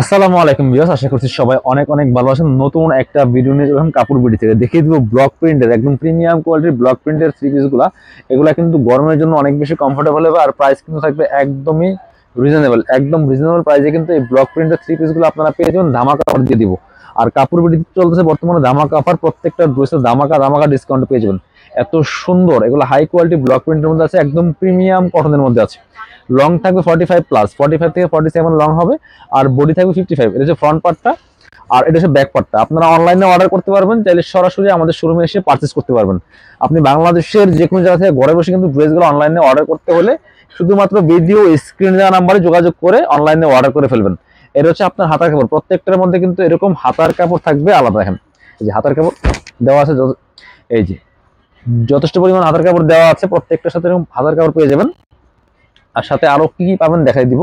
আসসালামু আলাইকুম ভিউয়ার্স, আশা করছি সবাই অনেক অনেক ভালো আছেন। নতুন একটা ভিডিও নিয়ে যখন কাপড় বিডি থেকে দেখিয়ে দিব ব্লক প্রিন্টের একদম প্রিমিয়াম কোয়ালিটির ব্লক প্রিন্টের থ্রি পিসগুলো। এগুলা কিন্তু গরমের জন্য অনেক বেশি কমফোর্টেবল হবে আর প্রাইস কিন্তু থাকবে একদমই রিজনেবল। একদম রিজনেবল প্রাইসে কিন্তু এই ব্লক প্রিন্টের থ্রি পিসগুলো আপনারা পেয়ে যাবেন ধামাকা অফার দিয়ে দিব। আর কাপড় বিডি চলতেছে বর্তমানে ধামাকা অফার, প্রত্যেকটা ড্রেসে ধামাকা ধামাকা ডিসকাউন্ট পেয়ে যাবেন। এত সুন্দর এগুলো হাই কোয়ালিটি ব্লক প্রিন্টের মধ্যে আছে, একদম প্রিমিয়াম কটনের মধ্যে আছে। লং থাকবে 45 প্লাস, 45 থেকে 47 লং হবে। আর বডি থাকবে 55। এটা হচ্ছে ফ্রন্ট পার্টটা, আর এটা হচ্ছে ব্যাক পার্টটা। আপনারা অনলাইনে অর্ডার করতে পারবেন, চাইলে সরাসরি আমাদের শোরুমে এসে পারচেস করতে পারবেন। আপনি বাংলাদেশের যে কোনো জায়গা থেকে ঘরে বসে কিন্তু ড্রেসগুলো অনলাইনে অর্ডার করতে হলে শুধুমাত্র ভিডিও স্ক্রিনে দেওয়া নাম্বারে যোগাযোগ করে অনলাইনে অর্ডার করে ফেলবেন। এটা হচ্ছে আপনার হাতার কাপড়, প্রত্যেকটার মধ্যে কিন্তু এরকম হাতার কাপড় থাকবে আলাদা। দেখেন এই যে হাতার কাপড় দেওয়া আছে, এই যে যথেষ্ট পরিমাণ হাতার কাপড় দেওয়া আছে, প্রত্যেকটার সাথে এরকম হাতার কাপড় পেয়ে যাবেন। আর সাথে আরো কি কি পাবেন দেখাই দিব।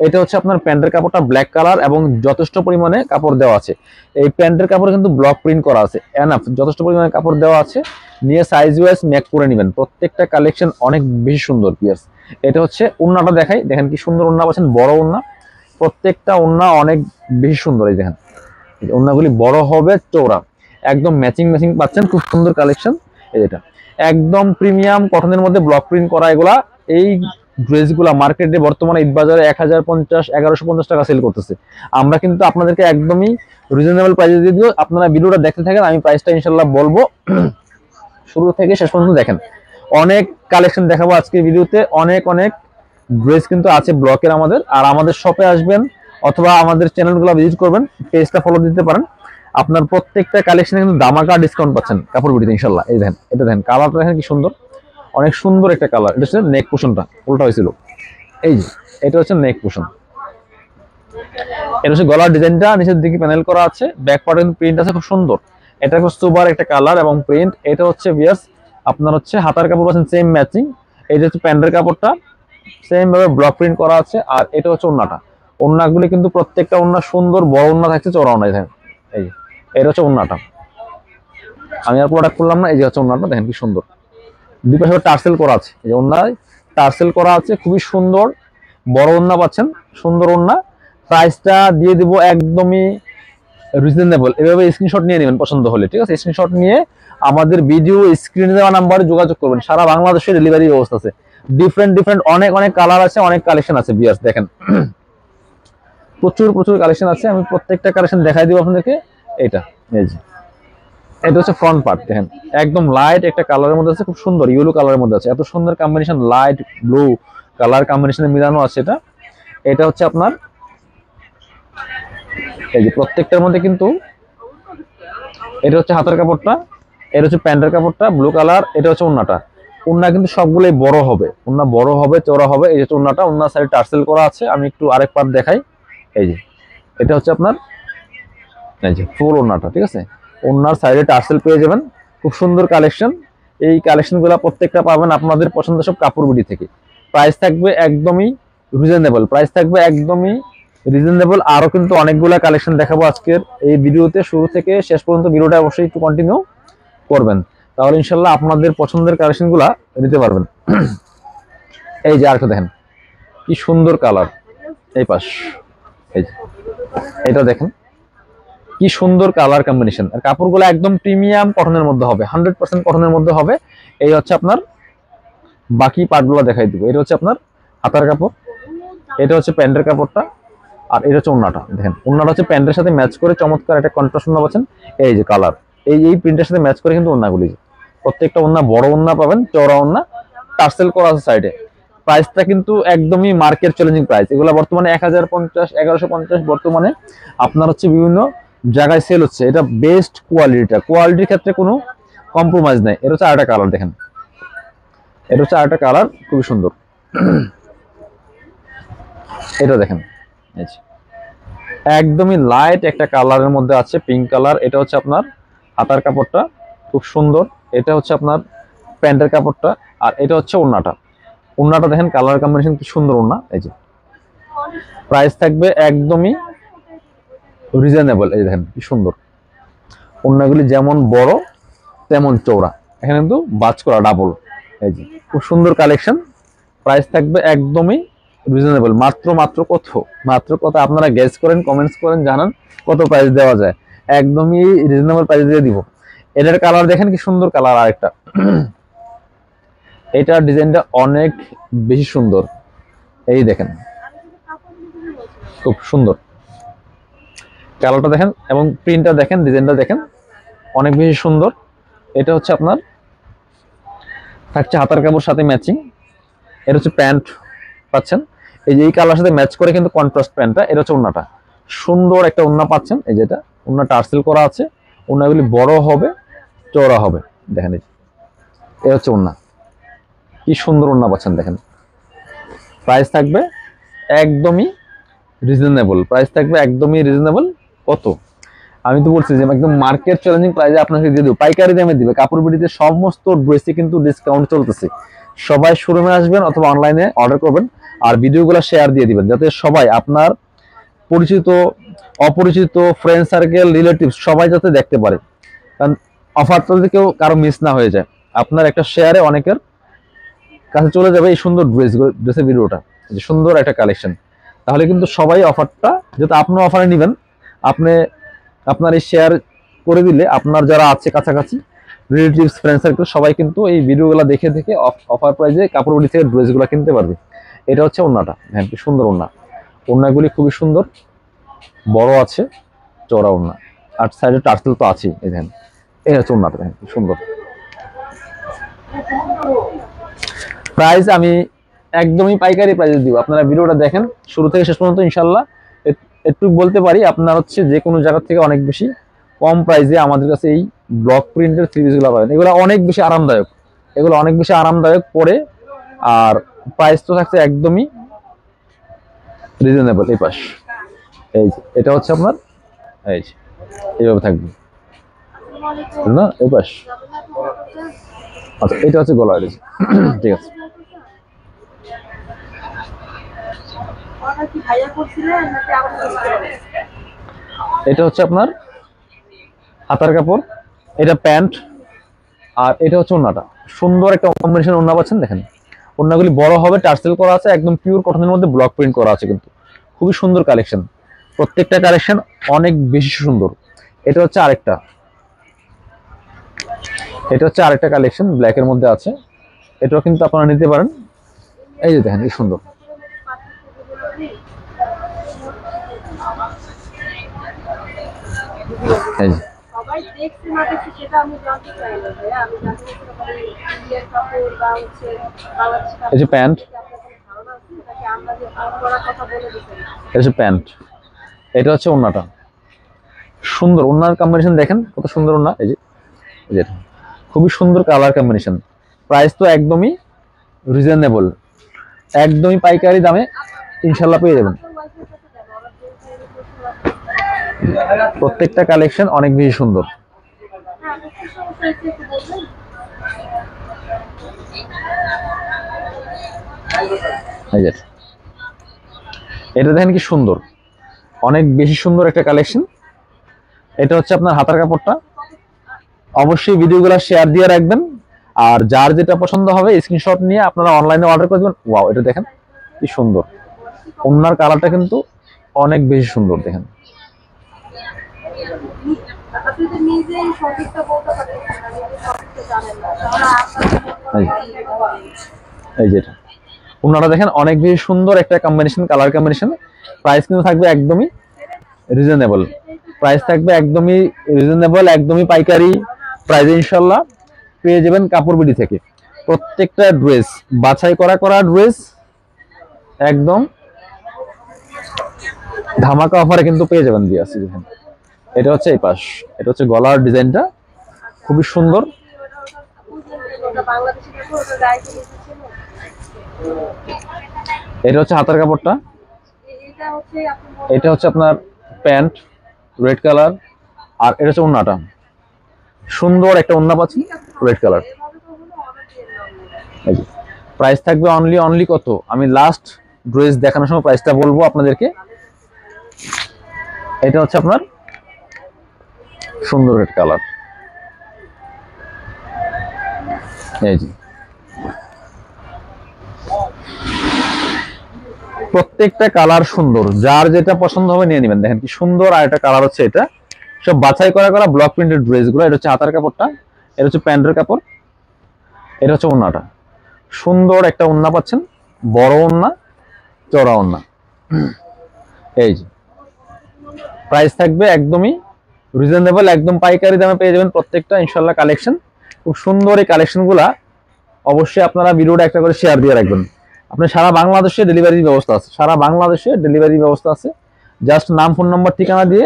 এটা হচ্ছে আপনার প্যান্টের কাপড়টা ব্ল্যাক কালার এবং যথেষ্ট পরিমাণে কাপড় দেওয়া আছে। এই প্যান্টের কাপড়ে কিন্তু ব্লক প্রিন্ট করা আছে, এনাফ যথেষ্ট পরিমাণে কাপড় দেওয়া আছে। নিয়ে সাইজ ওয়াইজ মেক করে নেবেন। প্রত্যেকটা কালেকশন অনেক বেশি সুন্দর পিয়ার্স। এটা হচ্ছে ওন্নাটা দেখাই, দেখেন কি সুন্দর ওন্না পাচ্ছেন, বড় ওন্না। প্রত্যেকটা ওন্না অনেক বেশি সুন্দর। এই দেখেন ওন্নাগুলি বড় হবে, চওড়া, একদম ম্যাচিং ম্যাচিং পাচ্ছেন, খুব সুন্দর কালেকশন। এটা একদম প্রিমিয়াম কটনের মধ্যে ব্লক প্রিন্ট করা এগুলা। এই ড্রেসগুলা মার্কেটে বর্তমানে ঈদ বাজারে 1050 1150 টাকা সেল করতেছে। আমরা কিন্তু আপনাদেরকে একদমই রিজনেবল প্রাইসে দিয়ে দিব। আপনারা ভিডিওটা দেখতে থাকেন, আমি প্রাইসটা ইনশাল্লাহ বলবো। শুরু থেকে শেষ পর্যন্ত দেখেন, অনেক কালেকশন দেখাবো আজকে ভিডিওতে। অনেক অনেক ড্রেস কিন্তু আছে ব্লকের আমাদের। আর আমাদের শপে আসবেন অথবা আমাদের চ্যানেলগুলো ভিজিট করবেন, পেজটা ফলো দিতে পারেন। আপনার প্রত্যেকটা কালেকশনে কিন্তু দামাকা ডিসকাউন্ট পাচ্ছেন কাপড় বিডিতে ইনশাল্লাহ। এই দেখেন, এটা দেখেন কালারটা দেখেন কি সুন্দর, অনেক সুন্দর একটা কালার। এটা হচ্ছে নেক পোশনটা উল্টা হয়েছিল, এই যে এটা হচ্ছে নেক পোশন। এটা হচ্ছে গলার ডিজাইনটা, নিচের দিকে প্যানেল করা আছে, ব্যাক পার্টে প্রিন্ট আছে খুব সুন্দর। এটা খুব সুপার একটা কালার এবং প্রিন্ট। এটা হচ্ছে বিয়ার্স আপনার হচ্ছে হাতার কাপড় পাচ্ছেন সেম ম্যাচিং। এটা হচ্ছে প্যান্টের কাপড়টা সেম ভাবে ব্লক প্রিন্ট করা আছে। আর এটা হচ্ছে ওন্নাটা। ওন্নাগুলি কিন্তু প্রত্যেকটা ওন্না সুন্দর, বড় ওন্না থাকছে, চওড়া ওন্না। দেখেন এই যে এটা হচ্ছে ওন্নাটা। আমি আর প্রোডাক্ট করলাম না, এই যে হচ্ছে ওন্নাটা, দেখেন কি সুন্দর। দুই পাশে টার্সেল করা আছে, এই যে ওন্নায় টার্সেল করা আছে, খুবই সুন্দর বড় ওন্না পাচ্ছেন, সুন্দর ওন্না। প্রাইসটা দিয়ে দিব একদমই রিজনেবল। এভাবে স্ক্রিনশট নিয়ে নেবেন পছন্দ হলে, ঠিক আছে? স্ক্রিনশট নিয়ে আমাদের ভিডিও স্ক্রিনে দেওয়া নাম্বারে যোগাযোগ করবেন। সারা বাংলাদেশে ডেলিভারি ব্যবস্থা আছে। ডিফারেন্ট ডিফারেন্ট অনেক অনেক কালার আছে, অনেক কালেকশন আছে বিয়ার্স। দেখেন প্রচুর প্রচুর কালেকশন আছে, আমি প্রত্যেকটা কালেকশন দেখাই দিব আপনাদেরকে। এটা এই যে এটা হচ্ছে ফ্রন্ট পার্ট, দেখেন একদম লাইট একটা কালারের মধ্যে আছে, খুব সুন্দর ইয়েলো কালারের মধ্যে আছে। এত সুন্দর কম্বিনেশন, লাইট ব্লু কালার কম্বিনেশনে মিলানো আছে এটা। এটা হচ্ছে আপনার এই যে প্রত্যেকটার মধ্যে কিন্তু এটা হচ্ছে হাতের কাপড়টা, এটা হচ্ছে প্যান্টের কাপড়টা ব্লু কালার। এটা হচ্ছে ওন্নাটা। ওন্না কিন্তু সবগুলোই বড় হবে, ওন্না বড় হবে, চওড়া হবে। এই যে ওন্নাটা, ওন্নার সাইডে টার্সেল করা আছে। আমি একটু আরেক পার্ট দেখাই। এই যে এটা হচ্ছে আপনার এই যে ফুল ওন্নাটা, ঠিক আছে? ওন্নার সাইডে টার্সেল পেয়ে যাবেন, খুব সুন্দর কালেকশন। এই কালেকশনগুলো প্রত্যেকটা পাবেন আপনাদের পছন্দ সব কাপড় বিডি থেকে। প্রাইস থাকবে একদমই রিজনেবল, প্রাইস থাকবে একদমই রিজনেবল। আরো কিন্তু অনেকগুলা কালেকশন দেখাবো আজকের এই ভিডিওতে। শুরু থেকে শেষ পর্যন্ত ভিডিওটা অবশ্যই একটু কন্টিনিউ করবেন, তাহলে ইনশাল্লাহ আপনাদের পছন্দের কালেকশনগুলা নিতে পারবেন। এই যে আরেকটা দেখেন কি সুন্দর কালার, এই পাশ এই যে এটা দেখেন কি সুন্দর কালার কম্বিনেশন। আর কাপড়গুলো একদম প্রিমিয়াম কটনের মধ্যে হবে, 100% কটনের মধ্যে হবে। এই হচ্ছে আপনার বাকি পার্টগুলো দেখাই দিব। এটা হচ্ছে আপনার হাতার কাপড়, এটা হচ্ছে প্যান্টের কাপড়টা, আর এটা হচ্ছে ওন্নাটা। দেখেন ওন্নাটা হচ্ছে প্যান্টের সাথে ম্যাচ করে চমৎকার একটা কন্ট্রাস্ট ওন্না পাচ্ছেন। এই যে কালার, এই প্রিন্টের সাথে ম্যাচ করে কিন্তু ওন্নাগুলি, প্রত্যেকটা ওন্না বড় ওন্না পাবেন, চওড়া ওন্না, টার্সেল করা আছে সাইডে। প্রাইসটা কিন্তু একদমই মার্কেট চ্যালেঞ্জিং প্রাইস। এগুলো বর্তমানে 1050 1150 বর্তমানে আপনার হচ্ছে বিভিন্ন জায়গায় সেল হচ্ছে। এটা বেস্ট কোয়ালিটিটা, কোয়ালিটির ক্ষেত্রে কোনো কম্প্রোমাইজ নাই। এটা হচ্ছে আরেকটা কালার, দেখেন এটা হচ্ছে আরেকটা কালার, খুবই সুন্দর। এটা দেখেন একদমই লাইট একটা কালারের মধ্যে আছে, পিঙ্ক কালার। এটা হচ্ছে আপনার হাতার কাপড়টা, খুব সুন্দর। এটা হচ্ছে আপনার প্যান্টের কাপড়টা, আর এটা হচ্ছে ওন্নাটা। ওন্নাটা দেখেন কালার কম্বিনেশন কি সুন্দর ওন্না। এই যে প্রাইস থাকবে একদমই রিজনেবল। এই দেখেন কি সুন্দর ওন্নাগুলি, যেমন বড় তেমন চওড়া। এখানে কিন্তু বাজ করা ডাবল। এই যে খুব সুন্দর কালেকশন। প্রাইস থাকবে একদমই রিজনেবল। মাত্র মাত্র কত, মাত্র কত আপনারা গেস করেন, কমেন্টস করেন, জানান কত প্রাইস দেওয়া যায়। একদমই রিজনেবল প্রাইস দিয়ে দিব। এটার কালার দেখেন কি সুন্দর কালার। আরেকটা এটার ডিজাইনটা অনেক বেশি সুন্দর, এই দেখেন খুব সুন্দর কালারটা দেখেন এবং প্রিন্টটা দেখেন, ডিজাইনটা দেখেন অনেক বেশি সুন্দর। এটা হচ্ছে আপনার থাকছে হাতার কাপড় সাথে ম্যাচিং। এটা হচ্ছে প্যান্ট পাচ্ছেন, এই যে এই কালার সাথে ম্যাচ করে কিন্তু কন্ট্রাস্ট প্যান্টটা। এটা হচ্ছে ওন্নাটা, সুন্দর একটা ওন্না পাচ্ছেন। এই যেটা ওন্না টার্সেল করা আছে, ওন্নাগুলি বড় হবে, চওড়া হবে। দেখেন এই হচ্ছে ওন্না, কি সুন্দর ওন্না পাচ্ছেন দেখেন। প্রাইস থাকবে একদমই রিজনেবল, প্রাইস থাকবে একদমই রিজনেবল। কত আমি তো বলছি যে একদম মার্কেট চ্যালেঞ্জিং প্রাইসে আপনাকে দিয়ে দেবো, পাইকারি দামে দিবে। কাপড় বিডিতে সমস্ত ড্রেসে কিন্তু ডিসকাউন্ট চলতেছে। সবাই শোরুমে আসবেন অথবা অনলাইনে অর্ডার করবেন, আর ভিডিওগুলো শেয়ার দিয়ে দিবেন যাতে সবাই আপনার পরিচিত অপরিচিত ফ্রেন্ড সার্কেল রিলেটিভ সবাই যাতে দেখতে পারে। কারণ অফারটা যদি কেউ কারো মিস না হয়ে যায়, আপনার একটা শেয়ারে অনেকের কাছে চলে যাবে এই সুন্দর ড্রেসের ভিডিওটা, যে সুন্দর একটা কালেকশন। তাহলে কিন্তু সবাই অফারটা, যেহেতু আপনি অফারে নেবেন, আপনি আপনার এই শেয়ার করে দিলে আপনার যারা আছে কাছাকাছি রিলেটিভস ফ্রেন্ড সার্কেল সবাই কিন্তু এই ভিডিওগুলো দেখে দেখে অফার প্রাইসে কাপড় বিডি থেকে ড্রেসগুলো কিনতে পারবে। এটা হচ্ছে ওন্নাটা, হ্যাঁ কি সুন্দর ওন্না। ওন্নাগুলি খুবই সুন্দর, বড় আছে, চওড়া ওন্না, আর সাইডে টার্সেল তো আছেই। এই দেখেন এই হচ্ছে ওন্নাটা, দেখেন কি সুন্দর। প্রাইস আমি একদমই পাইকারি প্রাইসে দিব। আপনারা ভিডিওটা দেখেন শুরু থেকে শেষ পর্যন্ত, ইনশাল্লাহ একটু বলতে পারি আপনার হচ্ছে যে কোনো জায়গা থেকে অনেক বেশি কম প্রাইসে আমাদের কাছে এই ব্লক প্রিন্টের সিরিজগুলো পাবেন। এগুলো অনেক বেশি আরামদায়ক, এগুলো অনেক বেশি আরামদায়ক পরে, আর প্রাইস তো থাকছে একদমই রিজনেবল। এই পাশ এই যে এটা হচ্ছে আপনার এই যে এইভাবে থাকবে না, এই পাশ। আচ্ছা এটা হচ্ছে গলা, ঠিক আছে। এটা হচ্ছে আপনার হাতার কাপড়, এটা প্যান্ট, আর এটা হচ্ছে ওন্নাটা। সুন্দর একটা কম্বিনেশন ওন্না পাচ্ছেন দেখেন। ওন্নাগুলি বড় হবে, টার্সেল করা আছে, একদম পিওর কটনের মধ্যে ব্লক প্রিন্ট করা আছে, কিন্তু খুবই সুন্দর কালেকশন। প্রত্যেকটা কালেকশন অনেক বেশি সুন্দর। এটা হচ্ছে আরেকটা, এটা হচ্ছে আরেকটা কালেকশন ব্ল্যাকের মধ্যে আছে, এটাও কিন্তু আপনারা নিতে পারেন। এই যে দেখেন কি সুন্দর, এই যে এই যে প্যান্ট, এটা হচ্ছে প্যান্ট, এটা হচ্ছে ওন্নাটা। সুন্দর ওন্নার কম্বিনেশন দেখেন কত সুন্দর ওন্না। এই যে খুবই সুন্দর কালার কম্বিনেশন। প্রাইস তো একদমই রিজনেবল, একদমই পাইকারি দামে ইনশাল্লাহ পেয়ে যাবেন। প্রত্যেকটা কালেকশন অনেক বেশি সুন্দর। এটা দেখেন কি সুন্দর, অনেক বেশি সুন্দর একটা কালেকশন। এটা হচ্ছে আপনার হাতার কাপড়টা। অবশ্যই ভিডিওগুলো শেয়ার দিয়ে রাখবেন, আর যার যেটা পছন্দ হবে স্ক্রিনশট নিয়ে আপনারা অনলাইনে অর্ডার করে দেবেন। ওয়াও এটা দেখেন কি সুন্দর, ওন্নার কালারটা কিন্তু অনেক বেশি সুন্দর দেখেন। এই যেটা ওন্নাটা দেখেন অনেক বেশি সুন্দর একটা কম্বিনেশন, কালার কম্বিনেশন। প্রাইস কিন্তু থাকবে একদমই রিজনেবল, প্রাইস থাকবে একদমই রিজনেবল, একদমই পাইকারি প্রাইসে ইনশাল্লাহ পেয়ে যাবেন কাপড় বিডি থেকে। প্রত্যেকটা ড্রেস বাছাই করা করা ড্রেস, একদম ধামাকা অফারে কিন্তু পেয়ে যাবেন দিয়ে আসছি। দেখেন এটা হচ্ছে এই পাশ, এটা হচ্ছে গলার ডিজাইনটা খুবই সুন্দর। এটা হচ্ছে হাতার কাপড়টা, এটা হচ্ছে আপনার প্যান্ট রেড কালার, আর এটা হচ্ছে ওন্নাটা। সুন্দর একটা ওন্না পাচ্ছি রেড কালার। প্রাইস থাকবে অনলি কত, আমি লাস্ট ড্রেস দেখানোর সময় প্রাইসটা বলবো আপনাদেরকে। এটা হচ্ছে আপনার সুন্দর রেড কালার, এই যে প্রত্যেকটা কালার সুন্দর, যার যেটা পছন্দ হবে নিয়ে নেবেন। দেখেন কি সুন্দর, আর একটা কালার হচ্ছে এটা, সব বাছাই করা করা ব্লক প্রিন্টেড ড্রেসগুলো। এটা হচ্ছে হাতার কাপড়টা, এটা হচ্ছে প্যান্টের কাপড়, এটা হচ্ছে ওড়নাটা। সুন্দর একটা ওড়না পাচ্ছেন, বড় ওড়না, চড়া ওড়না। এই যে প্রাইস থাকবে একদমই রিজনেবল, একদম পাইকারি দামে পেয়ে যাবেন প্রত্যেকটা ইনশাল্লাহ কালেকশন। খুব সুন্দর এই কালেকশনগুলা অবশ্যই আপনারা ভিডিওটা একটা করে শেয়ার দিয়ে রাখবেন। আপনার সারা বাংলাদেশে ডেলিভারি ব্যবস্থা আছে, সারা বাংলাদেশে ডেলিভারি ব্যবস্থা আছে। জাস্ট নাম, ফোন নাম্বার, ঠিকানা দিয়ে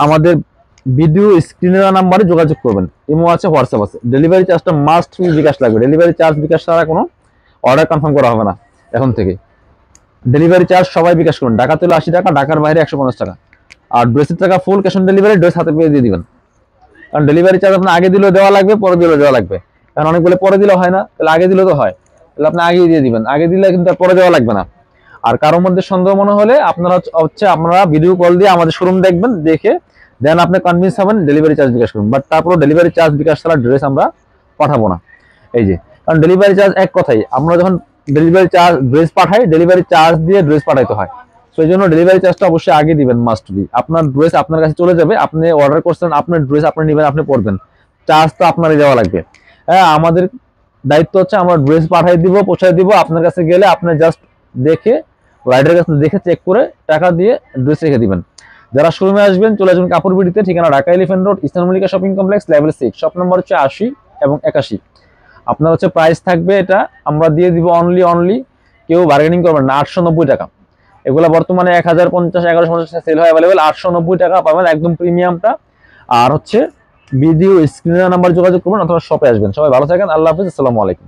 আমাদের ভিডিও স্ক্রিনের নাম্বারে যোগাযোগ করবেন। ইমো আছে, হোয়াটসঅ্যাপ আছে। ডেলিভারি চার্জটা মাস্ট বিকাশ লাগবে। ডেলিভারি চার্জ বিকাশ ছাড়া কোনো অর্ডার কনফার্ম করা হবে না এখন থেকে। ডেলিভারি চার্জ সবাই বিকাশ করুন। ঢাকা তুলে 80 টাকা, ঢাকার বাইরে 150 টাকা। আর ড্রেসের টাকা full cash on delivery, dress হাতে পেয়ে দিয়ে দিবেন। কারণ ডেলিভারি চার্জ আপনার আগে দিলেও দেওয়া লাগবে, পরে দিলেও দেওয়া লাগবে। কারণ অনেক বলে পরে দিলেও হয় না, তাহলে আগে দিলেও তো হয়, তাহলে আপনি আগেই দিয়ে দিবেন। আগে দিলে কিন্তু পরে দেওয়া লাগবে না। আর কারোর মধ্যে সন্দেহ মনে হলে আপনারা আপনারা ভিডিও কল দিয়ে আমাদের শোরুম দেখবেন, দেখে দেন আপনি কনভিন্স হবেন, ডেলিভারি চার্জ বিকাশ করুন। বাট তারপর ডেলিভারি চার্জ বিকাশ ছাড়া ড্রেস আমরা পাঠাবো না। এই যে কারণ ডেলিভারি চার্জ এক কথাই, আমরা যখন ডেলিভারি চার্জ ড্রেস পাঠাই, ডেলিভারি চার্জ দিয়ে ড্রেস পাঠাইতে হয়। তো এই জন্য ডেলিভারি চার্জটা অবশ্যই আগে দিবেন, মাস্ট বি। আপনার ড্রেস আপনার কাছে চলে যাবে, আপনি অর্ডার করছেন, আপনার ড্রেস আপনি নেবেন, আপনি পরবেন, চার্জ তো আপনারই দেওয়া লাগবে। হ্যাঁ, আমাদের দায়িত্ব হচ্ছে আমরা ড্রেস পাঠাই দিব, পৌঁছাই দিব। আপনার কাছে গেলে আপনি জাস্ট দেখে, রাইডারের কাছে দেখে চেক করে টাকা দিয়ে ড্রেস রেখে দিবেন। যারা শোরুমে আসবেন, চলে আসবেন কাপড় বিডিতে, ঠিকানা Dhaka elephant road, eastern Mallika shopping complex, level 6, shop number হচ্ছে 80 এবং 81। আপনার হচ্ছে প্রাইস থাকবে এটা আমরা দিয়ে দিব অনলি, কেউ বার্গেনিং করবেন না, 890 টাকা। এগুলো বর্তমানে 1050, 1150 সেল হয় অ্যাভেলেবেল। 890 টাকা পাবেন একদম প্রিমিয়ামটা। আর হচ্ছে ভিডিও স্ক্রিনের নাম্বার যোগাযোগ করবেন অথবা শপে আসবেন। সবাই ভালো থাকেন, আল্লাহ হাফিজ, আসসালামু আলাইকুম।